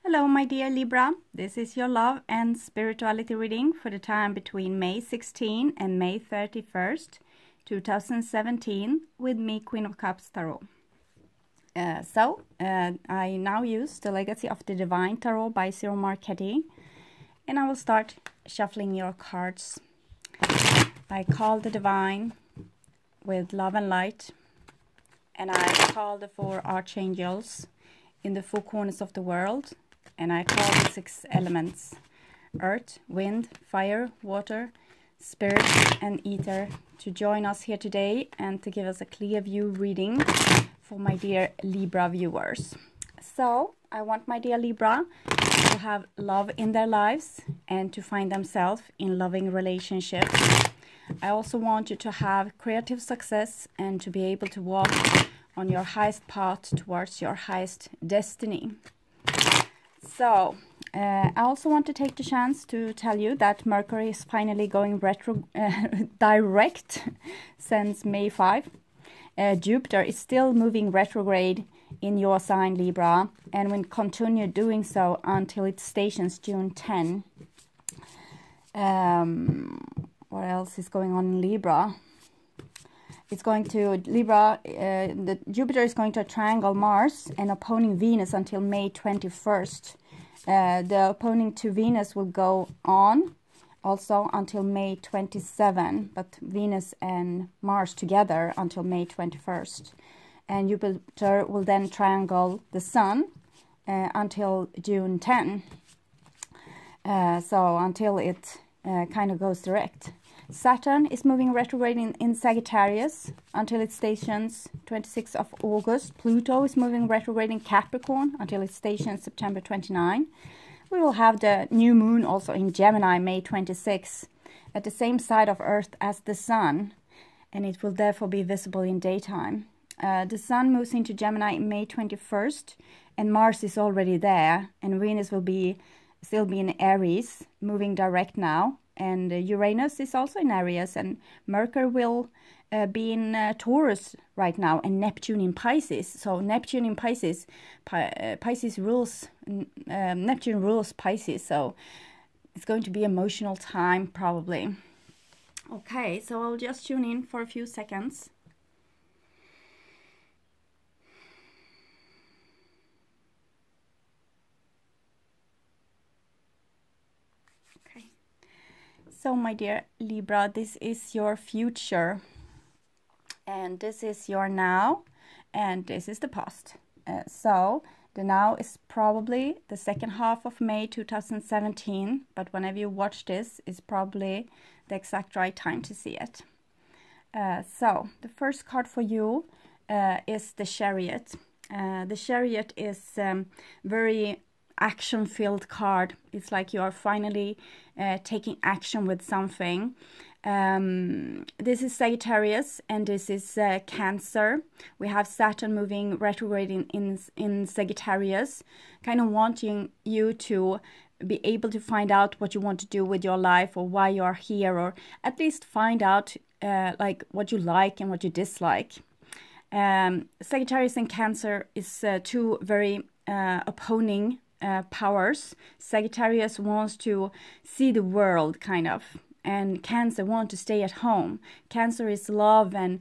Hello, my dear Libra. This is your love and spirituality reading for the time between May 16 and May 31st, 2017, with me, Queen of Cups Tarot. I now use the Legacy of the Divine Tarot by Cyril Marchetti, and I will start shuffling your cards. I call the Divine with love and light, and I call the 4 archangels in the 4 corners of the world, and I call the 6 elements: earth, wind, fire, water, spirit and ether, to join us here today and to give us a clear view reading for my dear Libra viewers. So I want my dear Libra to have love in their lives and to find themselves in loving relationships. I also want you to have creative success and to be able to walk on your highest path towards your highest destiny. So, I also want to take the chance to tell you that Mercury is finally going direct since May 5. Jupiter is still moving retrograde in your sign, Libra, and will continue doing so until it stations June 10. What else is going on in Libra? It's going to Libra, the Jupiter is going to triangle Mars and opposing Venus until May 21st. The opposing to Venus will go on also until May 27, but Venus and Mars together until May 21st. And Jupiter will then triangle the Sun until June 10. So until it kind of goes direct. Saturn is moving retrograde in Sagittarius until it stations 26th of August. Pluto is moving retrograde in Capricorn until it stations September 29. We will have the new moon also in Gemini May 26, at the same side of Earth as the Sun, and it will therefore be visible in daytime. The Sun moves into Gemini May 21st, and Mars is already there, and Venus will still be in Aries, moving direct now. And Uranus is also in Aries, and Mercury will be in Taurus right now, and Neptune in Pisces. So Neptune in Pisces, Pisces rules, Neptune rules Pisces, so it's going to be emotional time probably. Okay, so I'll just tune in for a few seconds. So my dear Libra, this is your future, and this is your now, and this is the past. So the now is probably the second half of May 2017, but whenever you watch this, it's probably the exact right time to see it. So the first card for you is the Chariot. The Chariot is very action-filled card. It's like you are finally taking action with something. This is Sagittarius and this is Cancer. We have Saturn moving retrograde in Sagittarius, kind of wanting you to be able to find out what you want to do with your life, or why you are here, or at least find out like what you like and what you dislike. Sagittarius and Cancer is 2 very opposing powers. Sagittarius wants to see the world, kind of, and Cancer wants to stay at home. Cancer is love and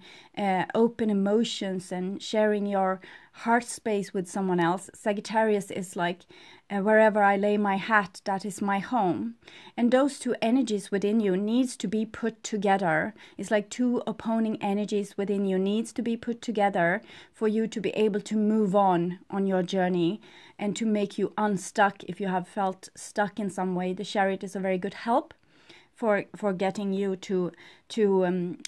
open emotions and sharing your heart space with someone else. Sagittarius is like, wherever I lay my hat, that is my home. And those 2 energies within you needs to be put together. It's like 2 opposing energies within you needs to be put together for you to be able to move on your journey and to make you unstuck if you have felt stuck in some way. The Chariot is a very good help for getting you to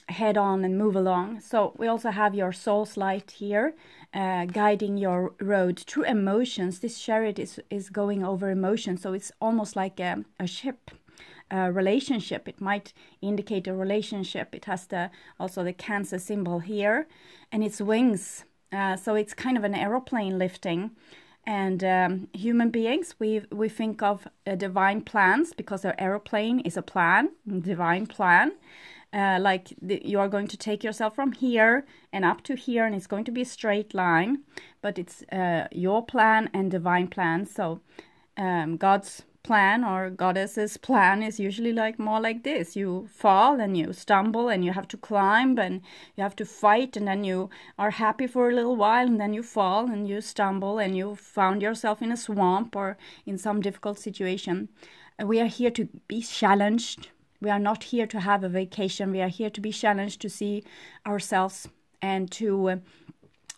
head on and move along. So we also have your soul's light here, guiding your road through emotions. This Chariot is going over emotions, so it's almost like a ship, a relationship. It might indicate a relationship. It has also the Cancer symbol here, and its wings. So it's kind of an aeroplane lifting. And human beings, we think of divine plans, because our aeroplane is a plan, divine plan. Like you are going to take yourself from here and up to here, and it's going to be a straight line, but it's your plan and divine plan. So God's plan or goddess's plan is usually like more like this. You fall and you stumble and you have to climb and you have to fight, and then you are happy for a little while, and then you fall and you stumble and you found yourself in a swamp or in some difficult situation. We are here to be challenged. We are not here to have a vacation. We are here to be challenged, to see ourselves and to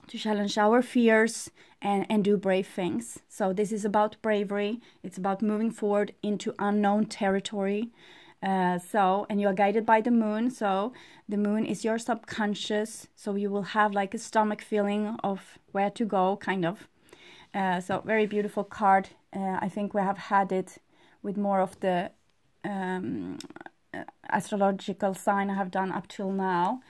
challenge our fears and do brave things. So this is about bravery. It's about moving forward into unknown territory. And you are guided by the moon. So the moon is your subconscious. So you will have like a stomach feeling of where to go, kind of. So very beautiful card. I think we have had it with more of the astrological sign I have done up till now.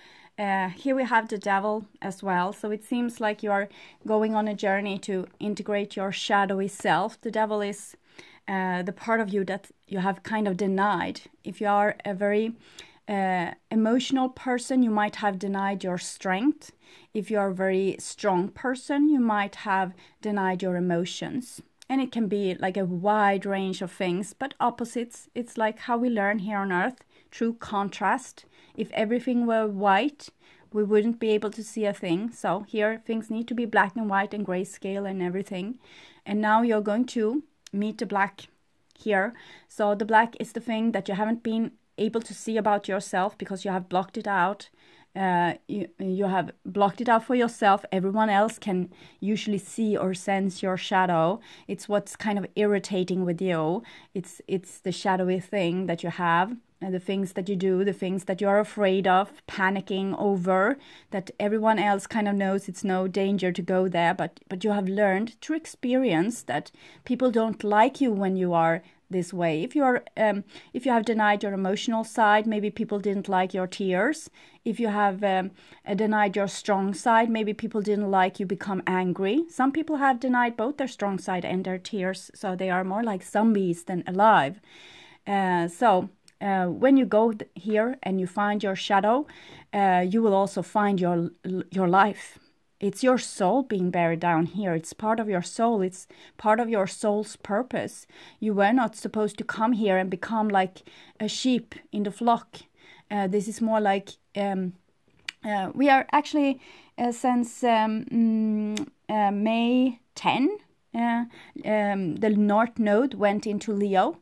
Here we have the devil as well. So it seems like you are going on a journey to integrate your shadowy self. The devil is the part of you that you have kind of denied. If you are a very emotional person, you might have denied your strength. If you are a very strong person, you might have denied your emotions. And it can be like a wide range of things, but opposites. It's like how we learn here on earth, through contrast. If everything were white, we wouldn't be able to see a thing. So here things need to be black and white and grayscale and everything. And now you're going to meet the black here. So the black is the thing that you haven't been able to see about yourself because you have blocked it out. You have blocked it out for yourself. Everyone else can usually see or sense your shadow. It's what's kind of irritating with you. It's the shadowy thing that you have, and the things that you do, the things that you're afraid of, panicking over, that everyone else kind of knows it's no danger to go there, but you have learned through experience that people don't like you when you are this way. If you have denied your emotional side, maybe people didn't like your tears. If you have denied your strong side, maybe people didn't like you become angry. Some people have denied both their strong side and their tears, so they are more like zombies than alive. When you go here and you find your shadow, you will also find your life. It's your soul being buried down here. It's part of your soul. It's part of your soul's purpose. You were not supposed to come here and become like a sheep in the flock. This is more like we are actually since May 10, the North Node went into Leo.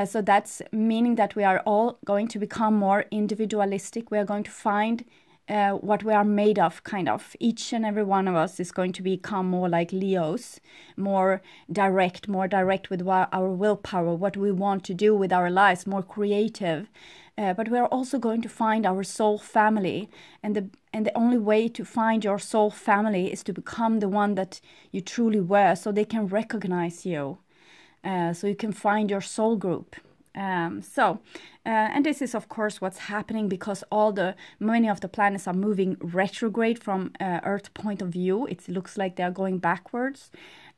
So that's meaning that we are all going to become more individualistic. We are going to find what we are made of, kind of. Each and every one of us is going to become more like Leos, more direct with our willpower, what we want to do with our lives, more creative. But we are also going to find our soul family. And the only way to find your soul family is to become the one that you truly were, so they can recognize you. So you can find your soul group. And this is of course what's happening because many of the planets are moving retrograde from Earth point of view. It looks like they're going backwards.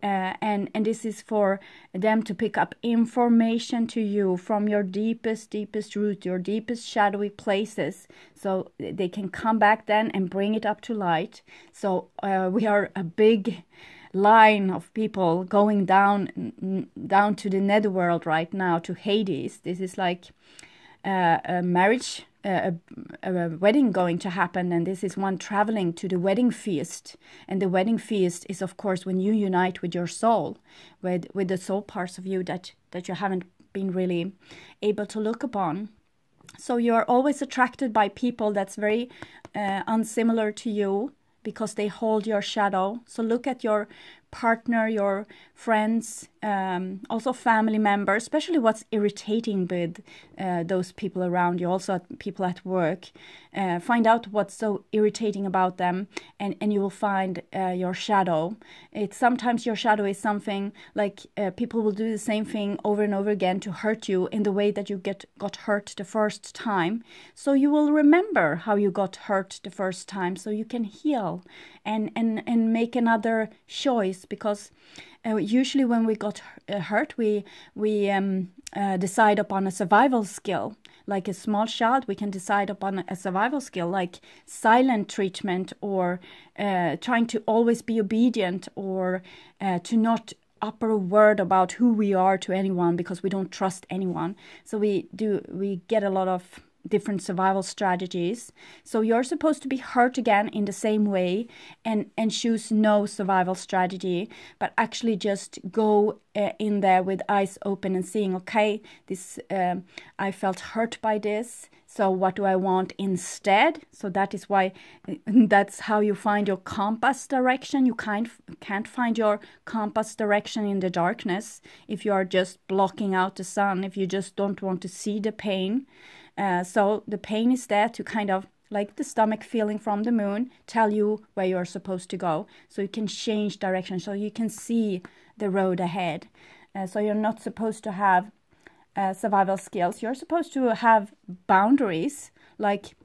And this is for them to pick up information to you from your deepest root, your deepest shadowy places. So they can come back then and bring it up to light. So we are a big line of people going down to the netherworld right now, to Hades. This is like a marriage, a wedding going to happen, and this is one traveling to the wedding feast. And the wedding feast is of course when you unite with your soul, with the soul parts of you that you haven't been really able to look upon. So you are always attracted by people that's very unsimilar to you, because they hold your shadow. So look at your partner, your friends, also family members, especially what's irritating with those people around you, also people at work. Find out what's so irritating about them, and you will find your shadow. Sometimes your shadow is something like people will do the same thing over and over again to hurt you in the way that you got hurt the first time. So you will remember how you got hurt the first time, so you can heal and make another choice. Because usually when we got hurt, we decide upon a survival skill. Like a small child, we can decide upon a survival skill, like silent treatment, or trying to always be obedient, or to not upper word about who we are to anyone because we don't trust anyone. So we get a lot of different survival strategies. So you're supposed to be hurt again in the same way and choose no survival strategy, but actually just go in there with eyes open and seeing, okay, this I felt hurt by this, so what do I want instead? So that is why, that's how you find your compass direction. You can't find your compass direction in the darkness if you are just blocking out the sun, if you just don't want to see the pain. So the pain is there to kind of, like the stomach feeling from the moon, tell you where you're supposed to go. So you can change direction, so you can see the road ahead. So you're not supposed to have survival skills. You're supposed to have boundaries, like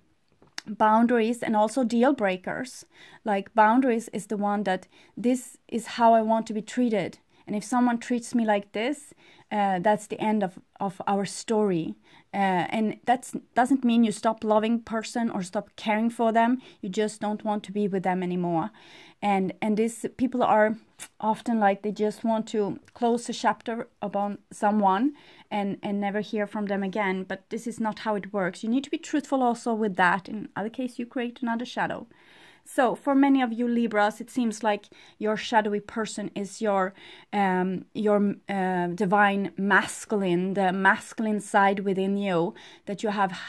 boundaries and also deal breakers. Like boundaries is the one that this is how I want to be treated. And if someone treats me like this, that's the end of our story. And that doesn't mean you stop loving person or stop caring for them. You just don't want to be with them anymore. And these people are often like, they just want to close a chapter upon someone and never hear from them again. But this is not how it works. You need to be truthful also with that. In other case, you create another shadow. So for many of you Libras, it seems like your shadowy person is your divine masculine, the masculine side within you that you have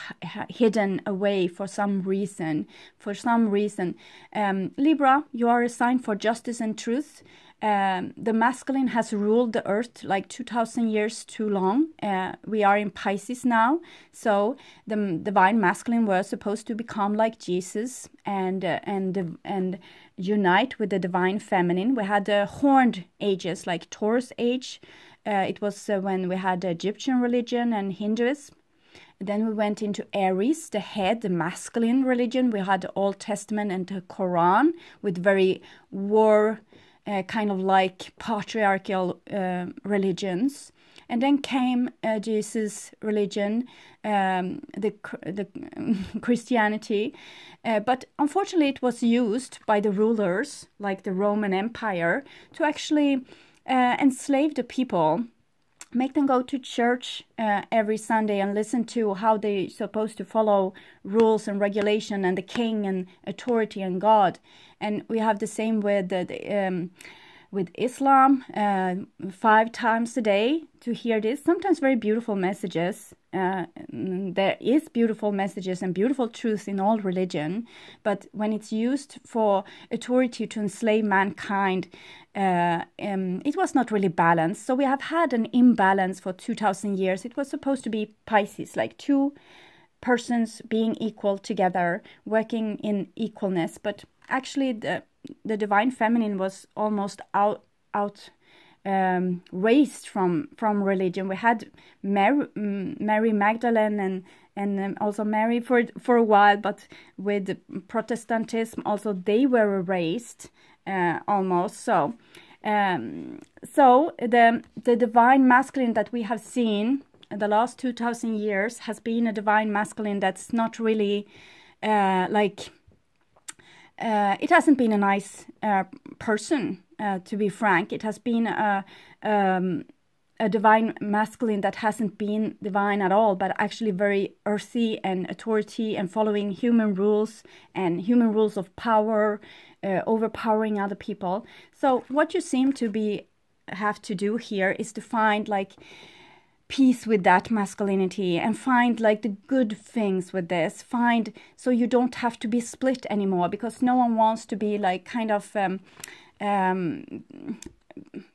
hidden away for some reason. Libra, you are a sign for justice and truth. The masculine has ruled the earth like 2,000 years too long. We are in Pisces now, so the divine masculine was supposed to become like Jesus and unite with the divine feminine. We had the horned ages, like Taurus age. It was when we had the Egyptian religion and Hinduism. Then we went into Aries, the head, the masculine religion. We had the Old Testament and the Quran with very kind of like patriarchal religions. And then came Jesus' religion, the Christianity. But unfortunately, it was used by the rulers, like the Roman Empire, to actually enslave the people, make them go to church every Sunday and listen to how they're supposed to follow rules and regulation and the king and authority and God. And we have the same with with Islam, 5 times a day to hear this. Sometimes very beautiful messages. There is beautiful messages and beautiful truth in all religion, but when it's used for authority to enslave mankind, it was not really balanced. So we have had an imbalance for 2,000 years. It was supposed to be Pisces, like two persons being equal together, working in equalness, but actually the divine feminine was almost raised from religion. We had Mary Magdalene and also Mary for a while, but with Protestantism also they were erased almost. So the divine masculine that we have seen in the last 2,000 years has been a divine masculine that's not really it hasn't been a nice person, to be frank. It has been a divine masculine that hasn't been divine at all, but actually very earthy and authority and following human rules of power, overpowering other people. So what you seem to have to do here is to find like peace with that masculinity and find like the good things with this, so you don't have to be split anymore, because no one wants to be like kind of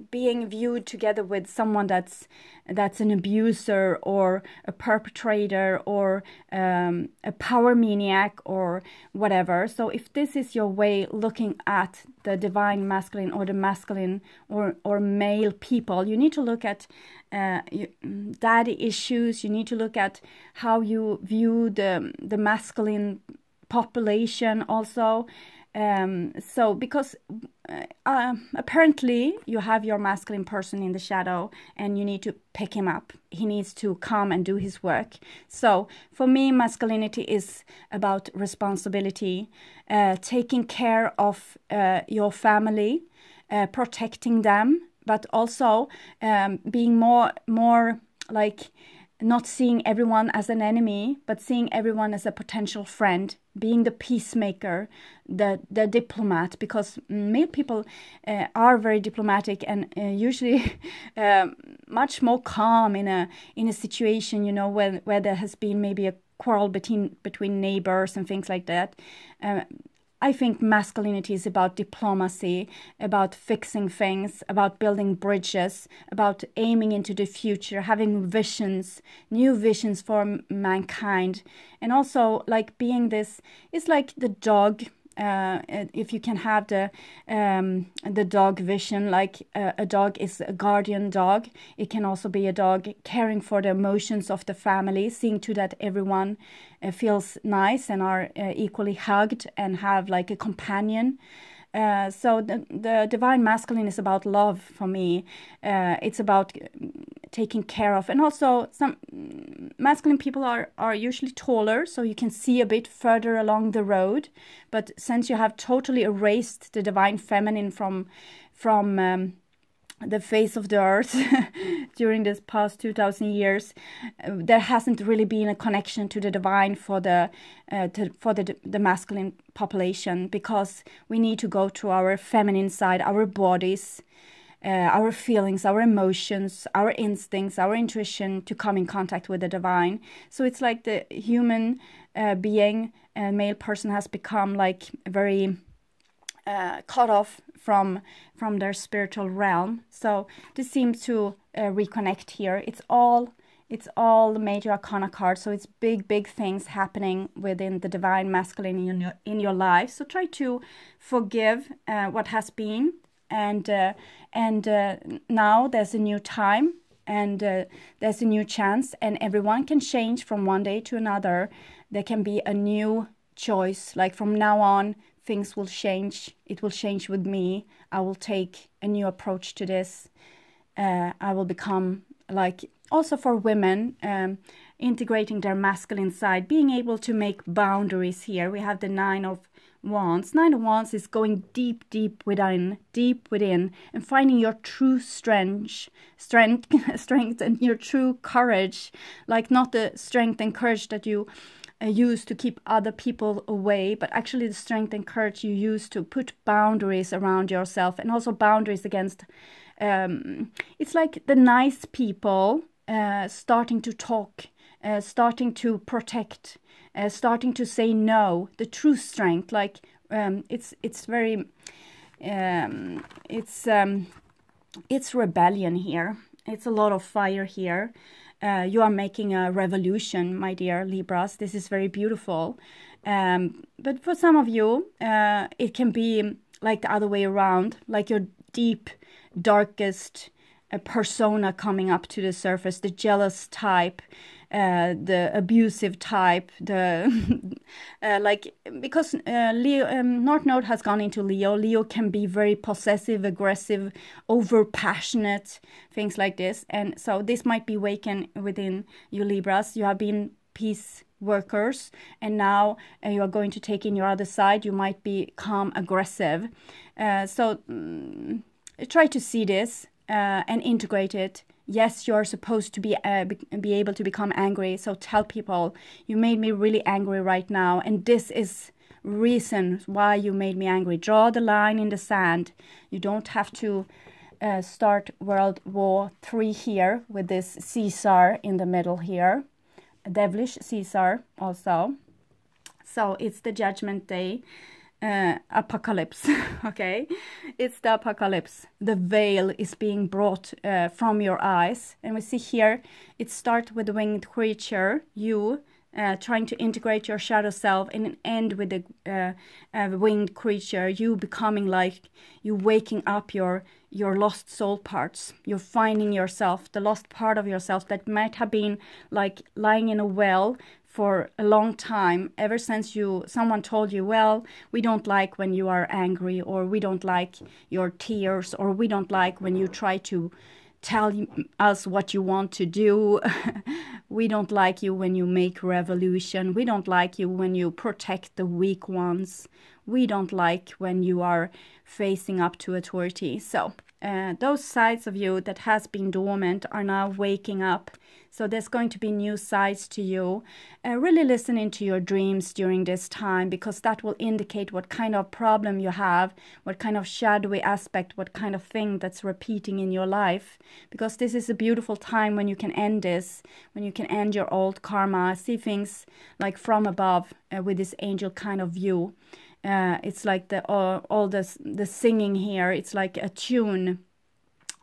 being viewed together with someone that's an abuser or a perpetrator or a power maniac or whatever. So if this is your way looking at the divine masculine or the masculine or male people, you need to look at daddy issues. You need to look at how you view the masculine population also. So because apparently you have your masculine person in the shadow and you need to pick him up. He needs to come and do his work. So for me, masculinity is about responsibility, taking care of your family, protecting them, but also being more like not seeing everyone as an enemy, but seeing everyone as a potential friend, being the peacemaker, the diplomat, because male people are very diplomatic and usually much more calm in a situation, you know, where there has been maybe a quarrel between neighbors and things like that. I think masculinity is about diplomacy, about fixing things, about building bridges, about aiming into the future, having visions, new visions for mankind. And also like being this, it's like the dog. If you can have the dog vision, like a dog is a guardian dog. It can also be a dog caring for the emotions of the family, seeing to that everyone feels nice and are equally hugged and have like a companion. So the divine masculine is about love for me. It's about taking care of, and also some masculine people are usually taller, so you can see a bit further along the road. But since you have totally erased the divine feminine from the face of the earth during this past 2,000 years, there hasn't really been a connection to the divine for the masculine population, because we need to go to our feminine side, our bodies, our feelings, our emotions, our instincts, our intuition, to come in contact with the divine. So it's like the human being, a male person, has become like very cut off from their spiritual realm. So this seems to reconnect here. It's all the major arcana cards, so it's big things happening within the divine masculine in your life. So try to forgive what has been, and now there's a new time, and there's a new chance, and everyone can change from one day to another. There can be a new choice, like from now on things will change. It will change with me. I will take a new approach to this. I will become like, also for women, integrating their masculine side, being able to make boundaries here. We have the Nine of Wands. Nine of Wands is going deep within, and finding your true strength and your true courage, like not the strength and courage that you use to keep other people away, but actually the strength and courage you use to put boundaries around yourself, and also boundaries against it's like the nice people starting to talk, starting to protect, starting to say no. The true strength, like it's very it's rebellion here. It's a lot of fire here. You are making a revolution, my dear Libras. This is very beautiful. But for some of you, it can be like the other way around, like your deep, darkest persona coming up to the surface, the jealous type, the abusive type, the like, because Leo, North Node has gone into Leo. Leo can be very possessive, aggressive, over passionate, things like this. And so this might be waken within you Libras. You have been peace workers, and now you are going to take in your other side. You might become aggressive. So try to see this and integrate it. Yes, you're supposed to be able to become angry. So tell people, you made me really angry right now, and this is reason why you made me angry. Draw the line in the sand. You don't have to start World War III here with this Caesar in the middle here. A devilish Caesar also. So it's the Judgment Day. Apocalypse. Okay, it's the apocalypse. The veil is being brought from your eyes, and we see here it starts with the winged creature, you trying to integrate your shadow self, and end with the winged creature, you becoming like, you waking up your lost soul parts. You're finding yourself, the lost part of yourself that might have been like lying in a well for a long time, ever since someone told you, well, we don't like when you are angry, or we don't like your tears, or we don't like when you try to tell us what you want to do. We don't like you when you make revolution. We don't like you when you protect the weak ones. We don't like when you are facing up to authority. So those sides of you that has been dormant are now waking up. So there's going to be new sides to you. Really listen into your dreams during this time, because that will indicate what kind of problem you have, what kind of shadowy aspect, what kind of thing that's repeating in your life. Because this is a beautiful time when you can end this, when you can end your old karma, see things like from above with this angel kind of view. It's like all the singing here. It's like a tune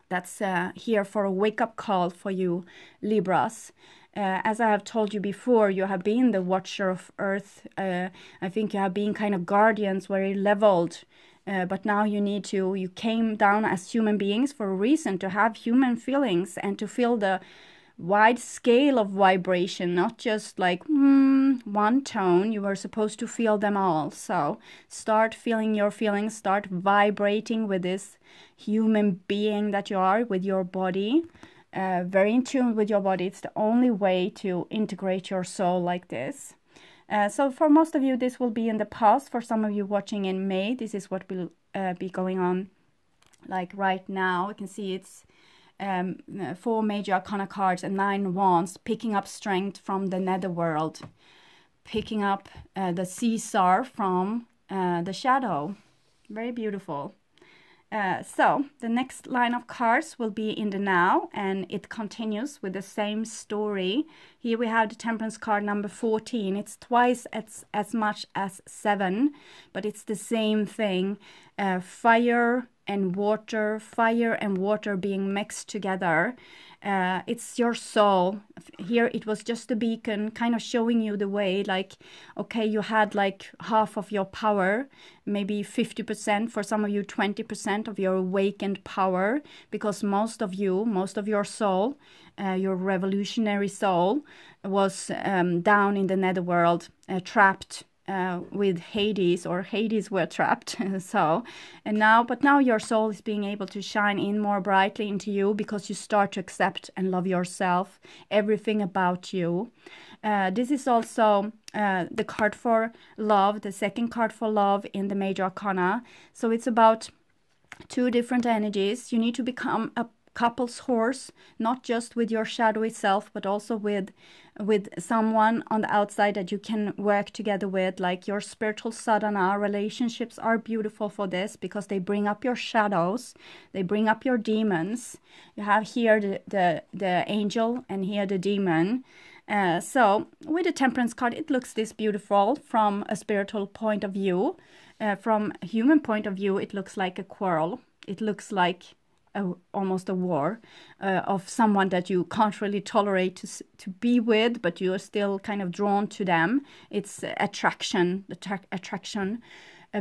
that's here for a wake-up call for you, Libras. As I have told you before, you have been the watcher of Earth. I think you have been kind of guardians, very leveled. But now you came down as human beings for a reason, to have human feelings and to feel the wide scale of vibration, not just like one tone. You were supposed to feel them all. So start feeling your feelings, start vibrating with this human being that you are, with your body, very in tune with your body. It's the only way to integrate your soul like this. So for most of you, this will be in the past. For some of you watching in May, this is what will be going on like right now. You can see it's 4 major arcana cards and 9 wands, picking up strength from the netherworld, picking up the Caesar from the shadow. Very beautiful. So the next line of cards will be in the now, and it continues with the same story. Here we have the Temperance card number 14. It's twice as much as 7, but it's the same thing. Fire and water being mixed together. It's your soul. Here it was just a beacon kind of showing you the way, like, okay, you had like half of your power, maybe 50%, for some of you 20% of your awakened power, because most of your soul, your revolutionary soul, was down in the netherworld, trapped with Hades, or Hades were trapped. But now your soul is being able to shine in more brightly into you, because you start to accept and love yourself, everything about you. This is also the card for love, the second card for love in the major arcana. So it's about 2 different energies. You need to become a couple's horse, not just with your shadowy self, but also with someone on the outside that you can work together with, like your spiritual sadhana. Relationships are beautiful for this, because they bring up your shadows, they bring up your demons. You have here the angel and here the demon. So with the Temperance card, it looks this beautiful from a spiritual point of view. From a human point of view, it looks like a quarrel. It looks like almost a war of someone that you can't really tolerate to be with, but you are still kind of drawn to them. It's attraction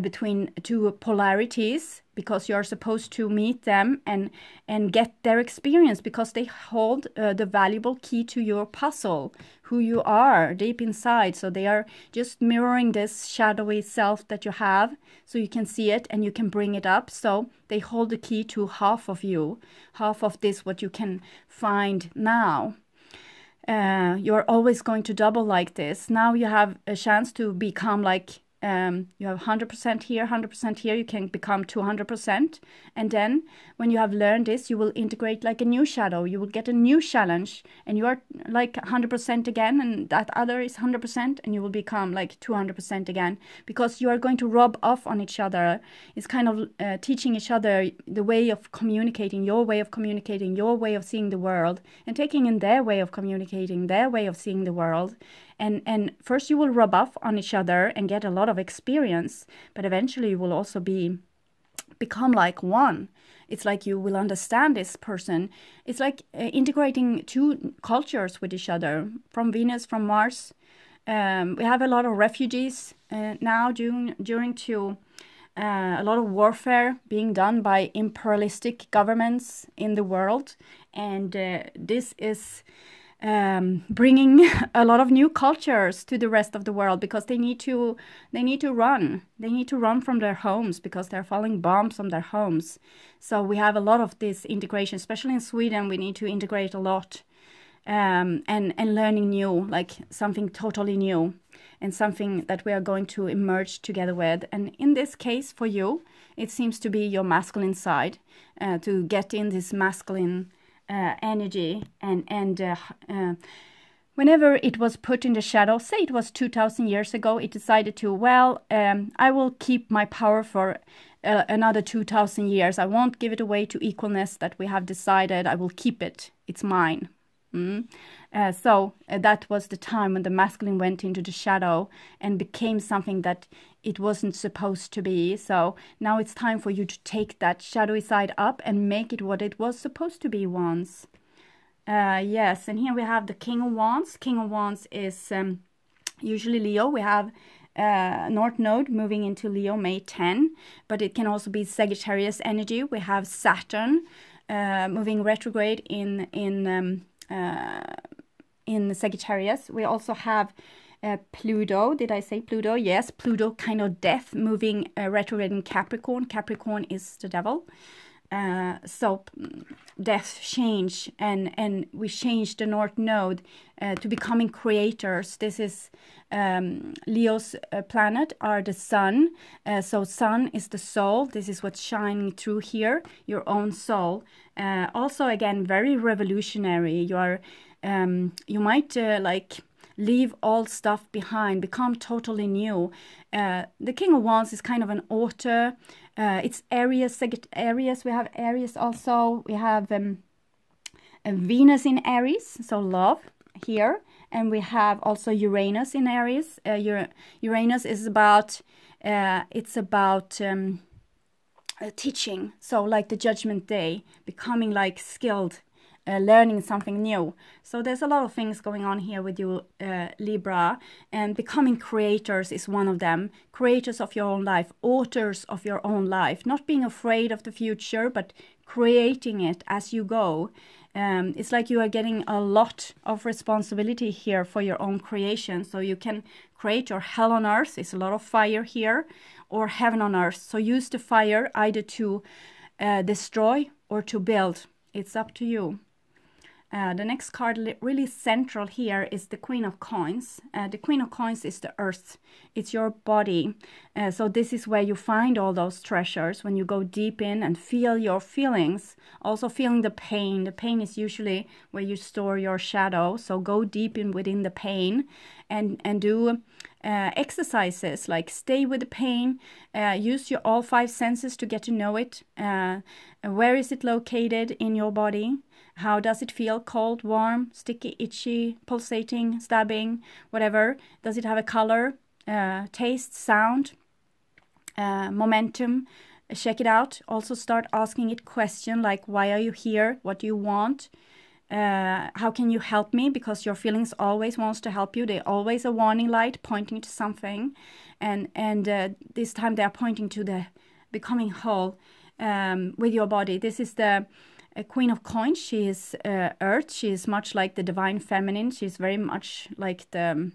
between 2 polarities, because you're supposed to meet them and get their experience, because they hold the valuable key to your puzzle, who you are deep inside. So they are just mirroring this shadowy self that you have, so you can see it and you can bring it up. So they hold the key to half of you, half of this what you can find now. You're always going to double like this. Now you have a chance to become like, you have 100% here, 100% here, you can become 200%. And then when you have learned this, you will integrate like a new shadow. You will get a new challenge, and you are like 100% again, and that other is 100%, and you will become like 200% again, because you are going to rub off on each other. It's kind of teaching each other the way of communicating, your way of communicating, your way of seeing the world, and taking in their way of communicating, their way of seeing the world. And first you will rub off on each other and get a lot of experience, but eventually you will also become like one. It's like you will understand this person. It's like integrating 2 cultures with each other, from Venus, from Mars. We have a lot of refugees now during to a lot of warfare being done by imperialistic governments in the world, and this is bringing a lot of new cultures to the rest of the world, because they need to run from their homes, because they're falling bombs on their homes. So we have a lot of this integration, especially in Sweden. We need to integrate a lot and learning new, like something totally new, and something that we are going to emerge together with. And in this case, for you, it seems to be your masculine side, to get in this masculine energy, and whenever it was put in the shadow, say it was 2,000 years ago, it decided to, well, I will keep my power for another 2,000 years. I won't give it away to equalness that we have decided. I will keep it. It's mine. So that was the time when the masculine went into the shadow and became something that it wasn't supposed to be. So now it's time for you to take that shadowy side up and make it what it was supposed to be once. Yes, and here we have the King of Wands. King of Wands is usually Leo. We have North Node moving into Leo May 10, but it can also be Sagittarius energy. We have Saturn moving retrograde in Sagittarius. We also have Pluto. Did I say Pluto? Yes, Pluto, kind of death, moving retrograde in Capricorn. Capricorn is the devil. So death, change, and we change the North Node to becoming creators. This is Leo's planet are the sun. So sun is the soul. This is what's shining through here, your own soul. Also, again, very revolutionary. You are, you might like leave all stuff behind, become totally new. The King of Wands is kind of an author. It's Aries. We have Aries also. We have Venus in Aries, so love here. And we have also Uranus in Aries. Uranus is about, it's about teaching. So like the Judgment Day, becoming like skilled, learning something new. So there's a lot of things going on here with you, Libra, and becoming creators is one of them. Creators of your own life, authors of your own life, not being afraid of the future, but creating it as you go. It's like you are getting a lot of responsibility here for your own creation. So you can create your hell on earth. It's a lot of fire here, or heaven on earth. So use the fire either to destroy or to build. It's up to you. The next card really central here is the Queen of Coins. The Queen of Coins is the earth. It's your body. So this is where you find all those treasures when you go deep in and feel your feelings. Also feeling the pain. The pain is usually where you store your shadow. So go deep in within the pain and do exercises like stay with the pain. Use your all five senses to get to know it. Where is it located in your body? How does it feel? Cold, warm, sticky, itchy, pulsating, stabbing, whatever. Does it have a color, taste, sound, momentum? Check it out. Also start asking it questions like, why are you here? What do you want? How can you help me? Because your feelings always wants to help you. They're always a warning light pointing to something. And this time they are pointing to the becoming whole with your body. This is the Queen of Coins. She is Earth. She is much like the Divine Feminine. She's very much like the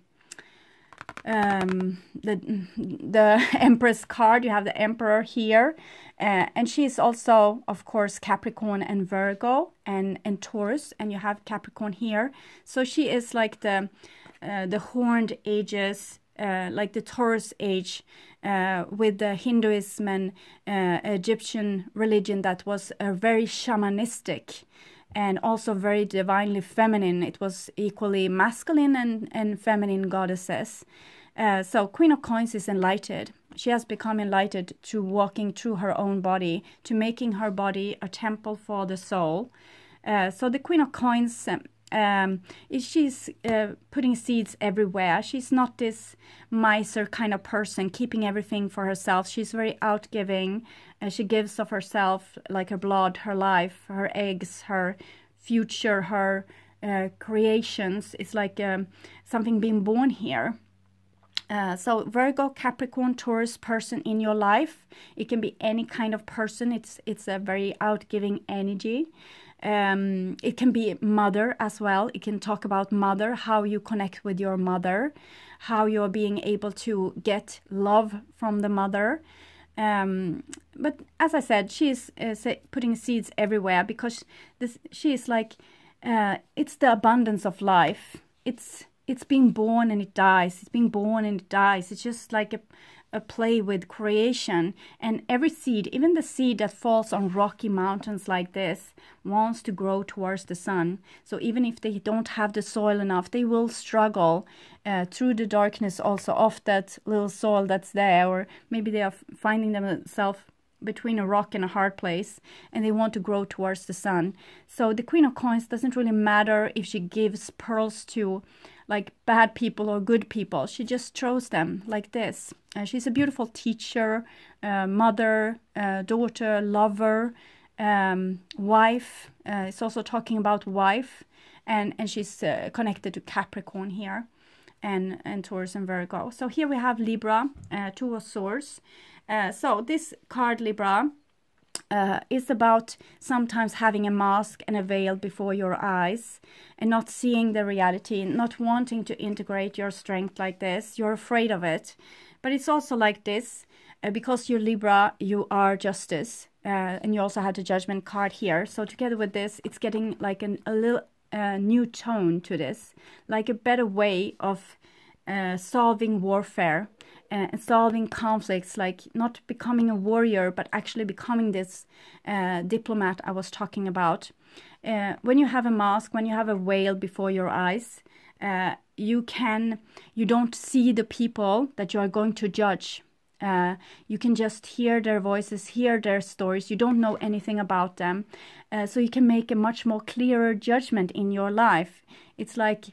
Empress card. You have the Emperor here, and she is also, of course, Capricorn and Virgo and Taurus, and you have Capricorn here. So she is like the horned ages, like the Taurus age, with the Hinduism and Egyptian religion that was very shamanistic and also very divinely feminine. It was equally masculine and feminine goddesses. So Queen of Coins is enlightened. She has become enlightened through walking through her own body, to making her body a temple for the soul. So the Queen of Coins, she's putting seeds everywhere. She's not this miser kind of person, keeping everything for herself. She's very outgiving. She gives of herself, like her blood, her life, her eggs, her future, her creations. It's like something being born here. So Virgo, Capricorn, Taurus person in your life. It can be any kind of person. It's a very outgiving energy. It can be mother as well. It can talk about mother, how you connect with your mother, how you're being able to get love from the mother. But as I said, she's putting seeds everywhere because she is like it's the abundance of life. It's being born and it dies. It's being born and it dies. It's just like a play with creation. And every seed, even the seed that falls on rocky mountains like this, wants to grow towards the sun. So even if they don't have the soil enough, they will struggle through the darkness also of that little soil that's there. Or maybe they are finding themselves between a rock and a hard place, and they want to grow towards the sun. So the Queen of Coins doesn't really matter if she gives pearls to like bad people or good people. She just throws them like this. She's a beautiful teacher, mother, daughter, lover, wife. It's also talking about wife, and she's connected to Capricorn here, and Taurus and Virgo. So here we have Libra, Two of Swords. So this card, Libra, is about sometimes having a mask and a veil before your eyes and not seeing the reality, not wanting to integrate your strength like this. You're afraid of it. But it's also like this, because you're Libra, you are justice. And you also had the Judgment card here. So together with this, it's getting like a little new tone to this, like a better way of solving warfare. And solving conflicts, like not becoming a warrior, but actually becoming this diplomat I was talking about. When you have a mask, when you have a veil before your eyes, you don't see the people that you are going to judge. You can just hear their voices, hear their stories. You don't know anything about them. So you can make a much more clearer judgment in your life. It's like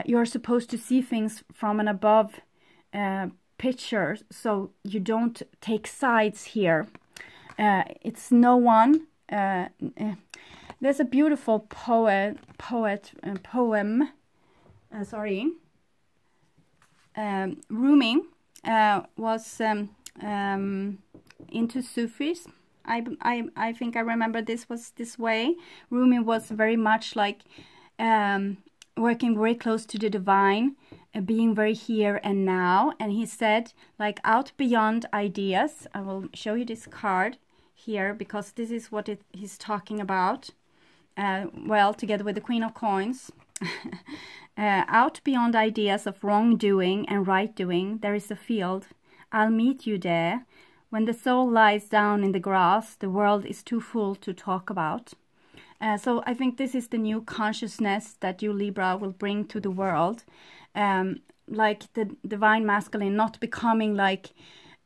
you're supposed to see things from an above picture, so you don't take sides here. It's no one. There's a beautiful poem. Rumi was into Sufis. I think I remember this was this way. Rumi was very much like working very close to the divine, being very here and now. And he said, like, out beyond ideas. I will show you this card here, because this is what he's talking about. Well, together with the Queen of Coins. Out beyond ideas of wrongdoing and right doing, there is a field. I'll meet you there. When the soul lies down in the grass, the world is too full to talk about. So I think this is the new consciousness that you, Libra, will bring to the world. Like the divine masculine, not becoming like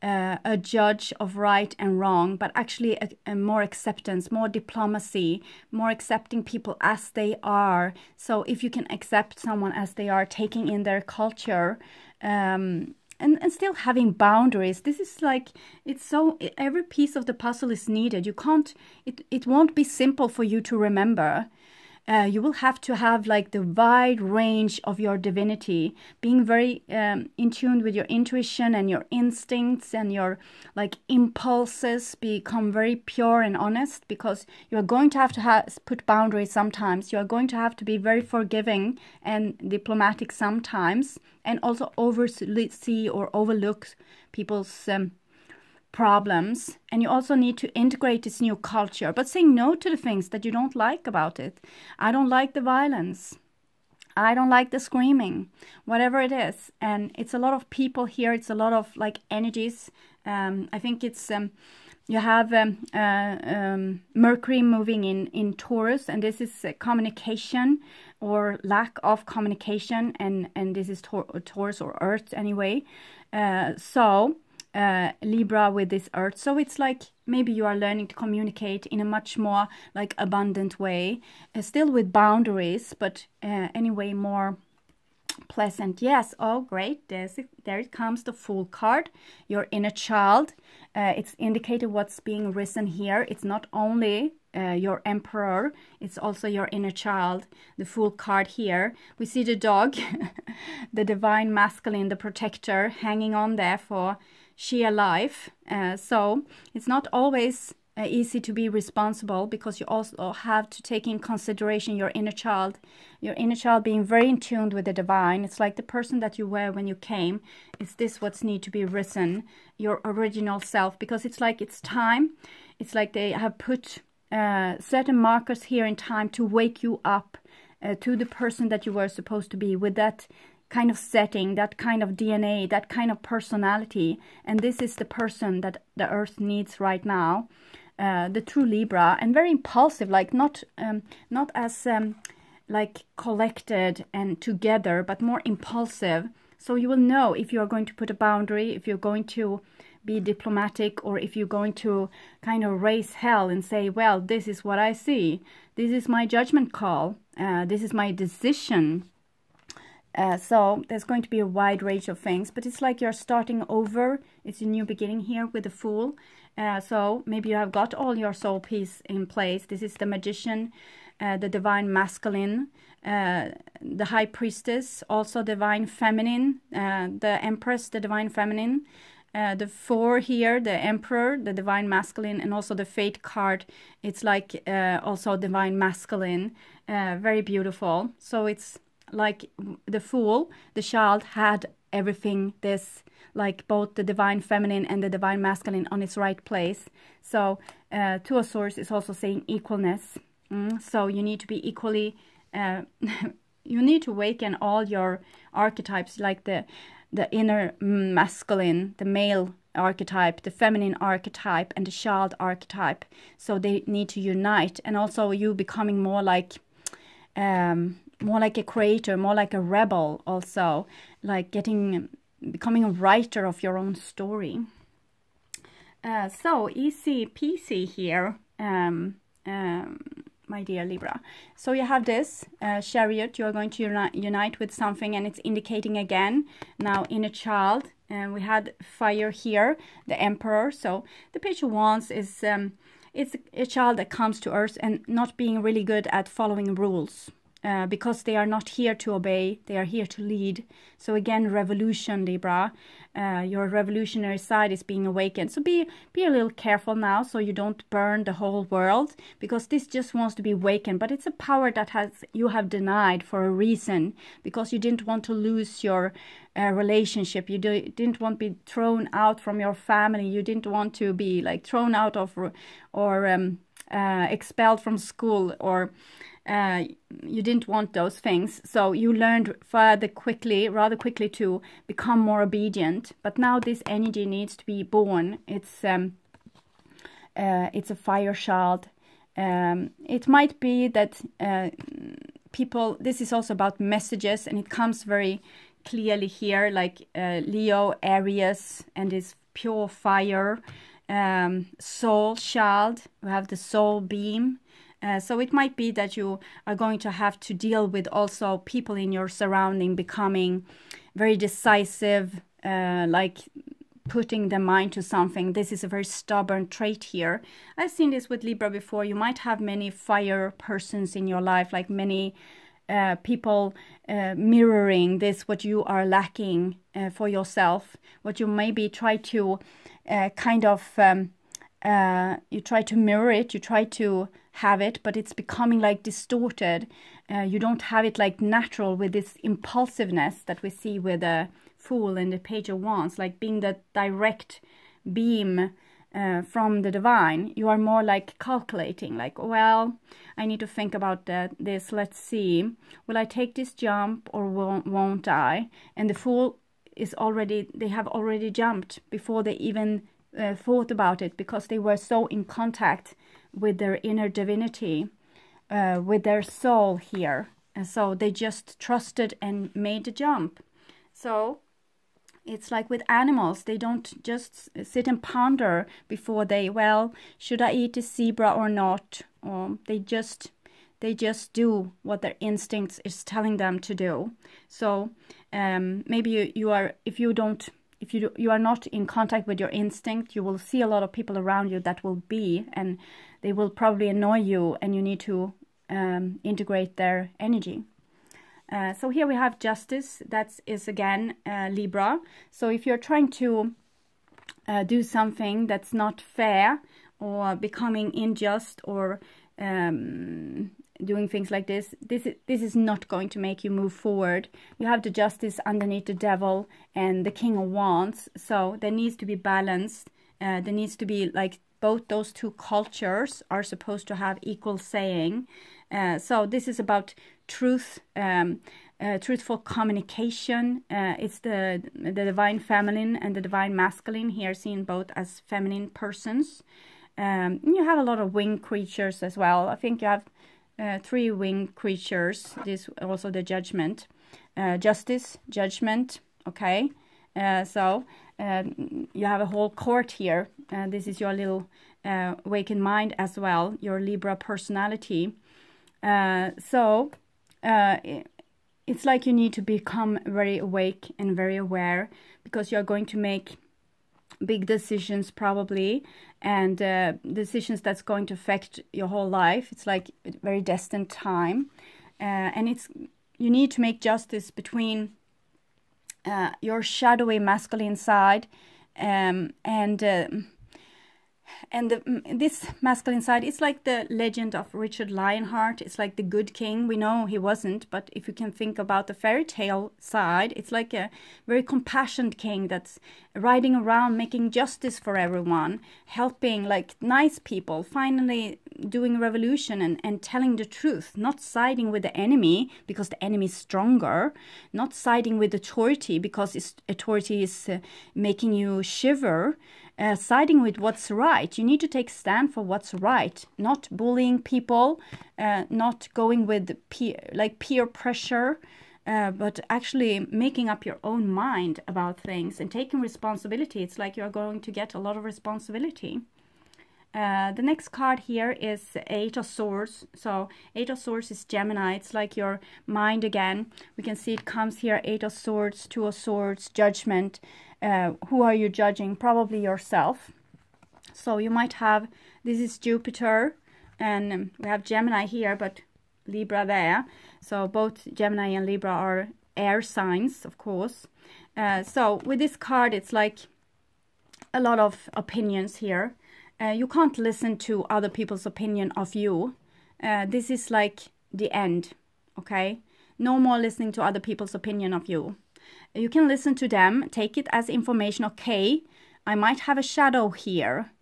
a judge of right and wrong, but actually a more acceptance, more diplomacy, more accepting people as they are. So if you can accept someone as they are, taking in their culture, and still having boundaries. This is like, it's so, every piece of the puzzle is needed. You can't, it won't be simple for you to remember. You will have to have like the wide range of your divinity, being very in tune with your intuition and your instincts and your like impulses, become very pure and honest, because you're going to have put boundaries sometimes. You're going to have to be very forgiving and diplomatic sometimes, and also oversee or overlook people's problems. And you also need to integrate this new culture, but saying no to the things that you don't like about it. I don't like the violence. I don't like the screaming, whatever it is. And it's a lot of people here. It's a lot of like energies. I think it's you have Mercury moving in Taurus, and this is communication or lack of communication, and this is Taurus or Earth anyway. Libra with this Earth. So it's like maybe you are learning to communicate in a much more like abundant way, still with boundaries, but anyway more pleasant. Yes. Oh, great. There it comes, the Fool card, your inner child. It's indicated what's being risen here. It's not only your emperor, it's also your inner child. The Fool card here. We see the dog, the divine masculine, the protector, hanging on there for sheer life. So it's not always easy to be responsible, because you also have to take in consideration your inner child being very in tune with the divine. It's like the person that you were when you came. Is this what's need to be risen, your original self? Because it's like it's time. It's like they have put certain markers here in time to wake you up to the person that you were supposed to be, with that kind of setting, that kind of DNA, that kind of personality. And this is the person that the earth needs right now, the true Libra, and very impulsive, like not as like collected and together, but more impulsive. So you will know if you are going to put a boundary, if you're going to be diplomatic, or if you're going to kind of raise hell and say, well, this is what I see. This is my judgment call. This is my decision. So there's going to be a wide range of things, but it's like you're starting over. It's a new beginning here with the Fool. So maybe you have got all your soul piece in place. This is the Magician, the Divine Masculine, the High Priestess, also Divine Feminine, the Empress, the Divine Feminine, the Four here, the Emperor, the Divine Masculine, and also the Fate card. It's like also Divine Masculine, very beautiful. So it's like the Fool, the child, had everything, this, like both the Divine Feminine and the Divine Masculine on its right place. So Two of Swords is also saying equalness. So you need to be equally, you need to awaken all your archetypes, like the inner masculine, the male archetype, the feminine archetype, and the child archetype. So they need to unite, and also you becoming more like a creator, more like a rebel, also like becoming a writer of your own story. So easy peasy here, my dear Libra. So you have this Chariot. You are going to unite with something, and it's indicating again now inner child. And we had fire here, the Emperor. So the Page of Wands is it's a child that comes to earth and not being really good at following rules. Because they are not here to obey, they are here to lead. So again, revolution, Libra. Your revolutionary side is being awakened. So be a little careful now, so you don't burn the whole world, because this just wants to be awakened. But it's a power that you have denied for a reason, because you didn't want to lose your relationship. You didn't want to be thrown out from your family. You didn't want to be like thrown out of or expelled from school, or you didn't want those things. So you learned rather quickly to become more obedient. But now this energy needs to be born. It's a fire child. It might be that people, this is also about messages, and it comes very clearly here, like Leo, Aries, and this pure fire, soul child. We have the soul beam. So it might be that you are going to have to deal with also people in your surrounding becoming very decisive, like putting their mind to something. This is a very stubborn trait here. I've seen this with Libra before. You might have many fire persons in your life, like many people mirroring this, what you are lacking for yourself, what you maybe try to you try to mirror it, you try to have it, but it's becoming like distorted. You don't have it like natural with this impulsiveness that we see with the Fool and the Page of Wands, like being the direct beam from the divine. You are more like calculating, like, well, I need to think about this. Let's see, will I take this jump or won't I? And the Fool is they have already jumped before they even thought about it, because they were so in contact with their inner divinity, with their soul here, and so they just trusted and made the jump. So it's like with animals, they don't just sit and ponder before they, well, should I eat a zebra or not? Or they just do what their instincts is telling them to do. So maybe you are, if you are not in contact with your instinct, you will see a lot of people around you that will be, and they will probably annoy you, and you need to integrate their energy. So here we have Justice. That is again Libra. So if you're trying to do something that's not fair, or becoming unjust, or doing things like this is not going to make you move forward. You have the Justice underneath the Devil and the King of Wands. So there needs to be balance. There needs to be like both those two cultures are supposed to have equal saying. So this is about truth, truthful communication. It's the divine feminine and the divine masculine here, seen both as feminine persons. You have a lot of winged creatures as well. I think you have 3 winged creatures. This also the judgment, justice, judgment. Okay, so you have a whole court here. This is your little awakened mind as well, your Libra personality. So it's like you need to become very awake and very aware, because you're going to make big decisions probably, and decisions that's going to affect your whole life. It's like a very destined time, and you need to make justice between your shadowy masculine side and this masculine side. It's like the legend of Richard Lionheart. It's like the good king. We know he wasn't, but if you can think about the fairy tale side, it's like a very compassionate king that's riding around making justice for everyone, helping like nice people, finally doing a revolution and telling the truth, not siding with the enemy because the enemy is stronger, not siding with authority because authority is making you shiver, siding with what's right. You need to take stand for what's right, not bullying people, not going with peer pressure, but actually making up your own mind about things and taking responsibility. It's like you're going to get a lot of responsibility. The next card here is 8 of Swords. So 8 of Swords is Gemini. It's like your mind again. We can see it comes here, 8 of Swords, 2 of Swords, Judgment. Who are you judging? Probably yourself. So you might have, this is Jupiter, and we have Gemini here, but Libra there. So both Gemini and Libra are air signs, of course. So with this card, it's like a lot of opinions here. You can't listen to other people's opinion of you. This is like the end, okay? No more listening to other people's opinion of you. You can listen to them, take it as information. Okay, I might have a shadow here,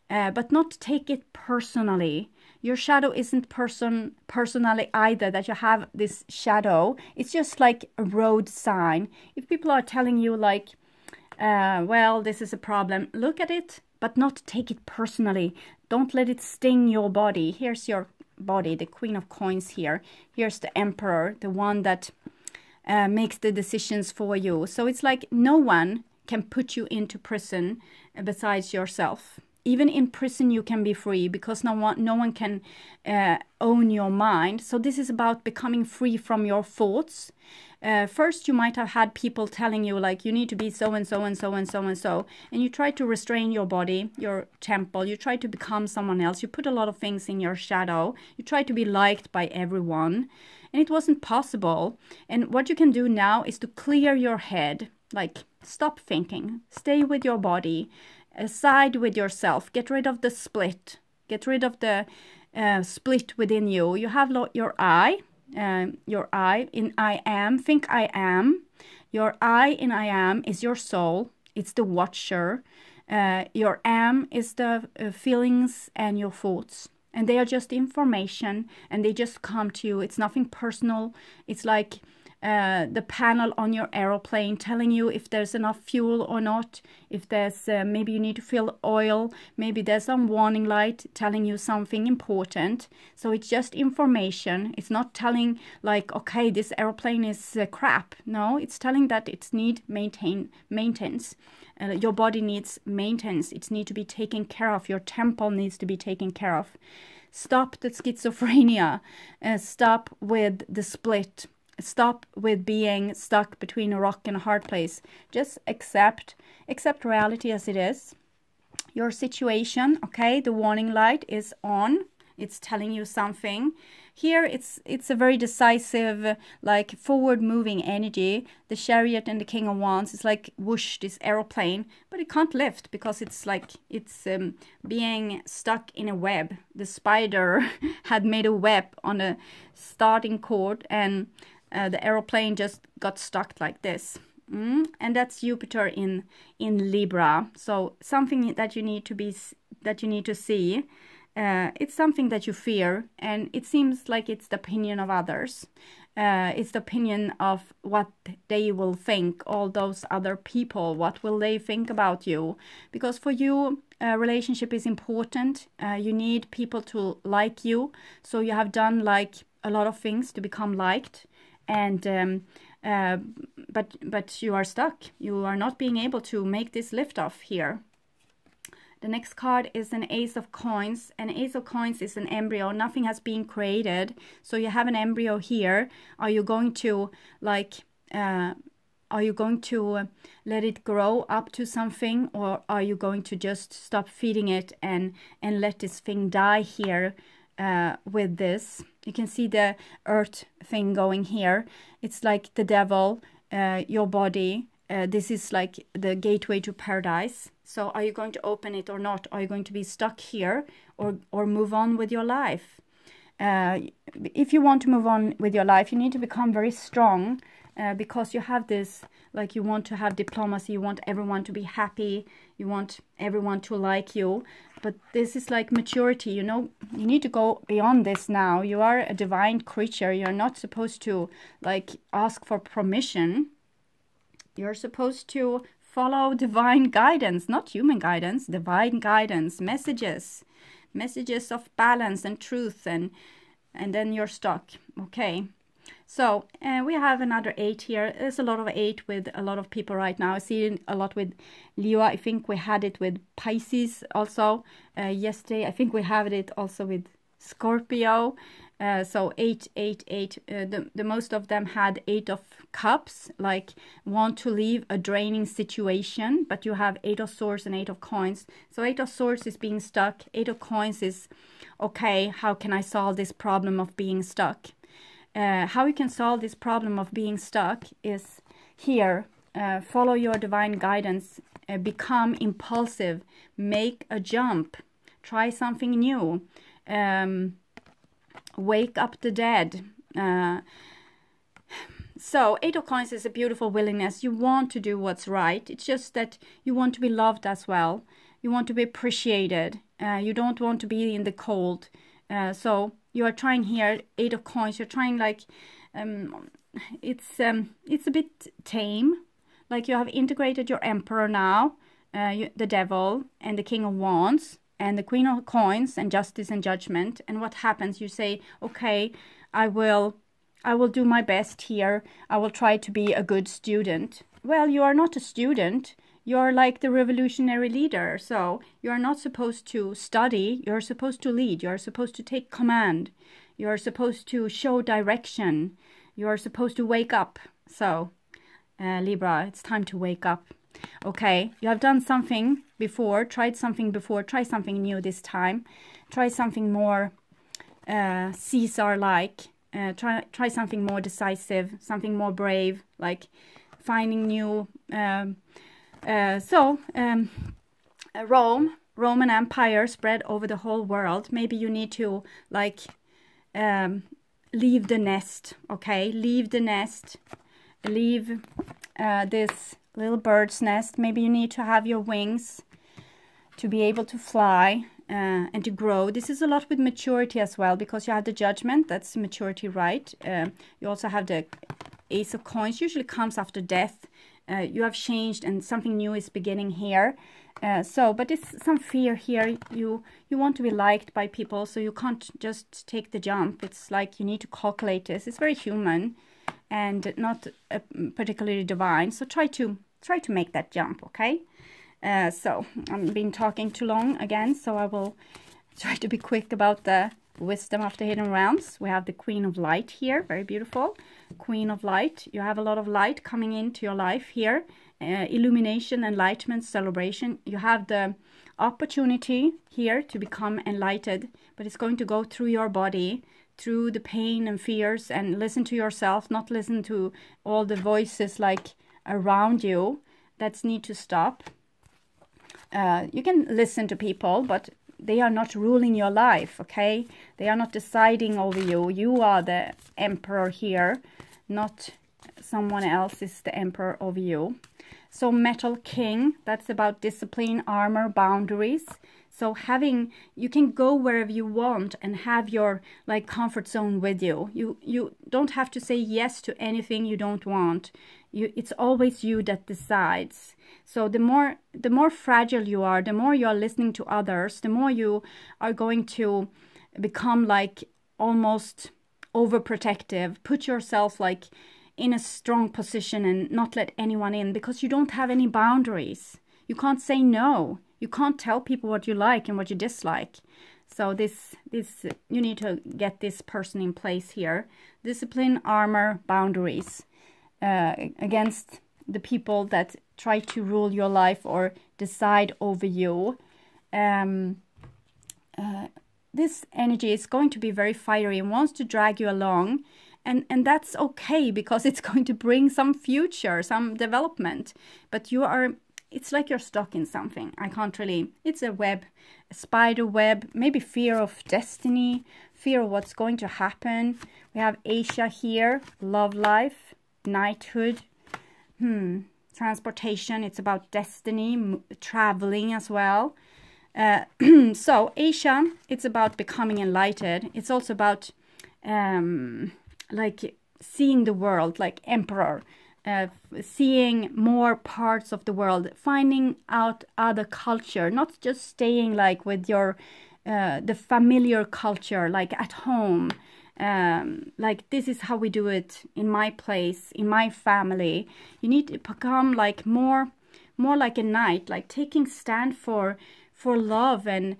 but not take it personally. Your shadow isn't personally either, that you have this shadow. It's just like a road sign. If people are telling you like, well, this is a problem, look at it, but not take it personally. Don't let it sting your body. Here's your body, the Queen of Coins here. Here's the Emperor, the one that makes the decisions for you. So it's like no one can put you into prison besides yourself. Even in prison you can be free, because no one can own your mind. So this is about becoming free from your thoughts. First you might have had people telling you like you need to be so and so and so and so and so, and you try to restrain your body, your temple, you try to become someone else, you put a lot of things in your shadow, you try to be liked by everyone, and it wasn't possible. And what you can do now is to clear your head, like stop thinking, stay with your body, side with yourself, get rid of the split, get rid of the split within you. You have your I in I am, think I am. Your I in I am is your soul, it's the watcher. Your am is the feelings and your thoughts, and they are just information, and they just come to you. It's nothing personal. It's like the panel on your aeroplane telling you if there's enough fuel or not, if there's maybe you need to fill oil, maybe there's some warning light telling you something important. So it's just information. It's not telling like, okay, this aeroplane is crap. No, it's telling that it needs maintenance. Your body needs maintenance. It needs to be taken care of. Your temple needs to be taken care of. Stop the schizophrenia. Stop with the split. Stop with being stuck between a rock and a hard place. Just accept reality as it is. Your situation, okay, the warning light is on. It's telling you something. Here it's a very decisive, like forward moving energy. The Chariot and the King of Wands is like whoosh, this aeroplane, but it can't lift because it's like it's being stuck in a web. The spider had made a web on a starting cord, and the aeroplane just got stuck like this. And that's Jupiter in Libra. So something that you need to be that you need to see. It's something that you fear, and it seems like it's the opinion of others. It's the opinion of what they will think, all those other people. What will they think about you? Because for you, a relationship is important. You need people to like you. So you have done like a lot of things to become liked, and but you are stuck. You are not being able to make this lift off here. The next card is an Ace of Coins. An Ace of Coins is an embryo. Nothing has been created. So you have an embryo here. Are you going to like, are you going to let it grow up to something, or are you going to just stop feeding it and let this thing die here with this? You can see the earth thing going here. It's like the devil, your body. This is like the gateway to paradise. So are you going to open it or not? Are you going to be stuck here or move on with your life? If you want to move on with your life, you need to become very strong, because you have this, like, you want to have diplomacy, you want everyone to be happy, you want everyone to like you. But this is like maturity, you know, you need to go beyond this now. You are a divine creature. You're not supposed to like ask for permission. You're supposed to follow divine guidance, not human guidance, divine guidance, messages of balance and truth, and then you're stuck. Okay, so we have another 8 here. There's a lot of 8 with a lot of people right now. I see it a lot with Leo. I think we had it with Pisces also yesterday. I think we have it also with Scorpio. So 8, 8, 8. The most of them had 8 of Cups, like want to leave a draining situation, but you have 8 of Swords and 8 of Coins. So 8 of Swords is being stuck. 8 of Coins is, okay, how can I solve this problem of being stuck? How you can solve this problem of being stuck is here. Follow your divine guidance. Become impulsive. Make a jump. Try something new. Wake up the dead. So 8 of Coins is a beautiful willingness. You want to do what's right. It's just that you want to be loved as well. You want to be appreciated. You don't want to be in the cold. So you are trying here, 8 of Coins. You're trying like, it's a bit tame. Like you have integrated your Emperor now, the Devil, and the King of Wands, and the Queen of Coins, and Justice and Judgment. And what happens? You say, okay, I will do my best here. I will try to be a good student. Well, you are not a student. You're like the revolutionary leader. So you're not supposed to study. You're supposed to lead. You're supposed to take command. You're supposed to show direction. You're supposed to wake up. So, Libra, it's time to wake up. Okay, you have done something before, tried something before, try something new this time. Try something more Caesar-like. Try something more decisive, something more brave, like finding new... Roman Empire spread over the whole world. Maybe you need to, like, leave the nest, okay? Leave the nest. Leave this little bird's nest. Maybe you need to have your wings to be able to fly and to grow. This is a lot with maturity as well, because you have the Judgment. That's maturity, right? You also have the Ace of Coins. Usually comes after death. You have changed and something new is beginning here. But it's some fear here. You want to be liked by people, so you can't just take the jump. It's like you need to calculate this. It's very human and not particularly divine. So try to make that jump, okay? So I've been talking too long again, so I will try to be quick about the Wisdom of the Hidden Realms. We have the Queen of Light here, very beautiful. Queen of Light. You have a lot of light coming into your life here. Illumination, enlightenment, celebration. You have the opportunity here to become enlightened, but it's going to go through your body, through the pain and fears, and listen to yourself, not listen to all the voices like around you. That need to stop. You can listen to people, but they are not ruling your life, okay? They are not deciding over you. You are the emperor here, not someone else is the emperor over you. So Metal King, that's about discipline, armor, boundaries. So you can go wherever you want and have your like comfort zone with you. You don't have to say yes to anything you don't want. It's always you that decides. So the more fragile you are, the more you are listening to others, the more you are going to become like almost overprotective, put yourself like in a strong position and not let anyone in, because you don't have any boundaries. You can't say no. You can't tell people what you like and what you dislike. So this you need to get this person in place here. Discipline, armor, boundaries against the people that try to rule your life or decide over you. This energy is going to be very fiery and wants to drag you along. And that's okay, because it's going to bring some future, some development. But it's like you're stuck in something. I can't really, it's a web, a spider web, maybe fear of destiny, fear of what's going to happen. We have Asia here, love life, knighthood, transportation. It's about destiny, traveling as well. So Asia, it's about becoming enlightened. It's also about like seeing the world like emperor, seeing more parts of the world, finding out other culture, not just staying like with your the familiar culture, like at home. Like this is how we do it in my place, in my family. You need to become like more like a knight, like taking stand for love and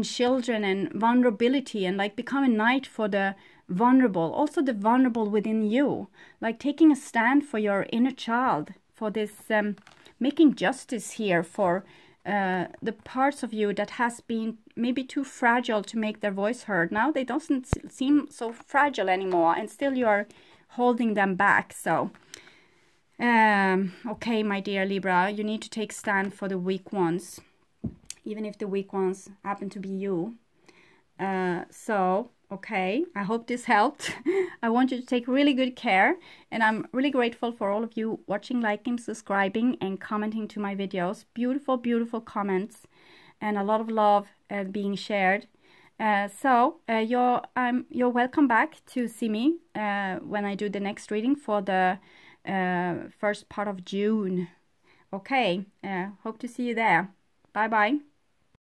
children and vulnerability, and like become a knight for the vulnerable, also the vulnerable within you, like taking a stand for your inner child, for this making justice here for the parts of you that has been maybe too fragile to make their voice heard. Now they don't seem so fragile anymore, and still you are holding them back. So okay, my dear Libra, you need to take stand for the weak ones, even if the weak ones happen to be you. So okay, I hope this helped. I want you to take really good care, and I'm really grateful for all of you watching, liking, subscribing, and commenting to my videos. Beautiful, beautiful comments, and a lot of love being shared. So you're welcome back to see me when I do the next reading for the first part of June. Okay, hope to see you there. Bye bye.